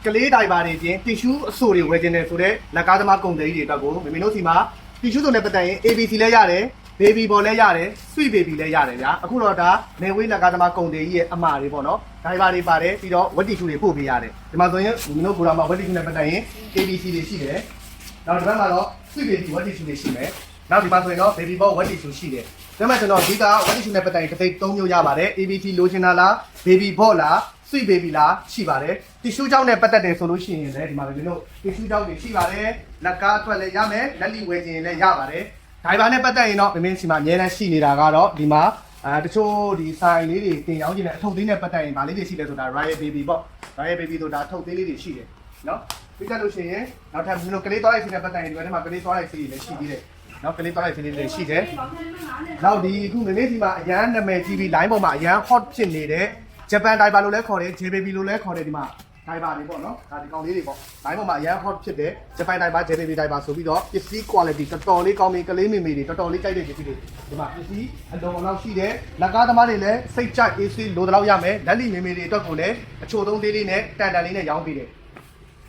ကလေးတိုင်ပါတွေချင်းတီရှူးအဆိုတွေဝယ်ခြင်းတယ်ဆိုတော့လက်ကားသမားကုန်တယ်ကြီးတွေအတွက်ကိုမင်းတို့စီမှာတီရှူးစုံနဲ့ပတ်သက်ရင် ABC လဲရတယ် baby ball လဲရတယ် sweet baby လဲရတယ်ဗျာအခုတော့ဒါနေဝေးလက်ကားသမားကုန်တယ်ကြီးရဲ့အမှားတွေပေါ့နော်တိုင်ပါတွေပါတယ်ပြီးတော့ဝက်တီရှူးတွေပို့ပေးရတယ်ဒီမှာဆိုရင်မင်းတို့ကိုယ်တော်မှာဝက်တီရှူးနဲ့ပတ်သက်ရင် ABC တွေရှိတယ်နောက်ဒီဘက်မှာတော့ sweet baby ဝက်တီရှူးတွေရှိမယ်နောက်ဒီမှာဆိုရင်တော့ baby ball ဝက်တီရှူးရှိတယ်ဒါမှကျွန်တော်ဒီကဝက်တီရှူးနဲ့ပတ်သက်ရင်တစ်သိန်း3မျိုးရပါတယ် ABC လိုချင်တာလား baby ball လား sweet baby လားရှိပါတယ်တီရှူးကြောင့်နဲ့ပတ်သက်တယ်ဆိုလို့ရှိရင်လည်းဒီမှာမင်းတို့တီရှူးကြောင့်တွေရှိပါတယ်လက်ကားအတွက်လည်းရမယ်လက်လီဝယ်ခြင်းလည်းရပါတယ်ဒိုင်ဘာနဲ့ပတ်သက်ရင်တော့မင်းစီမှာအများနဲ့ရှိနေတာကတော့ဒီမှာတချို့ဒီဆိုင်လေးတွေတင်ရောင်းခြင်းနဲ့အထုပ်သေးနဲ့ပတ်သက်ရင်ဗာလေးတွေရှိတယ်ဆိုတာ Royal Baby ပေါ့ Royal Baby ဆိုတာအထုပ်သေးလေးတွေရှိတယ်နော်ပြီးကြလို့ရှိရင်နောက်ထပ်မင်းတို့ကလေးသွားလိုက်စီနဲ့ပတ်သက်ရင်ဒီဘက်ထဲမှာကလေးသွားလိုက်စီလည်းရှိသေးတယ်နော်ကလေးသွားလိုက်စီလေးတွေရှိတယ်နောက်ဒီအခုမင်းစီမှာအရန်နာမည်ကြီးပြီး line ပေါ်မှာအရန် hot ဖြစ်နေတဲ့ဂျပန်ဒိုင်ဘာလို့လဲခေါ်တယ် J Baby လို့လဲခေါ်တယ်ဒီမှာဒိုင်ဘာတွေပေါ့နော်ဒါဒီကောင်လေးတွေပေါ့ line ပေါ်မှာအရန် hot ဖြစ်တဲ့ဂျပန်ဒိုင်ဘာ J Baby ဒိုင်ဘာဆိုပြီးတော့ပစ္စည်း quality တော်တော်လေးကောင်းပြီးကလေးမေမေတွေတော်တော်လေးကြိုက်တဲ့ပစ္စည်းတွေဒီမှာပစ္စည်းအလုံးအလောက်ရှိတယ်လက်ကားသမားတွေလည်းစိတ်ကြိုက် AC လိုတလောက်ရမယ်လက်လီမေမေတွေအတွက်ကိုလည်းအချို့သုံးသေးလေးနဲ့တန်တန်လေးနဲ့ရောင်းပေးတယ်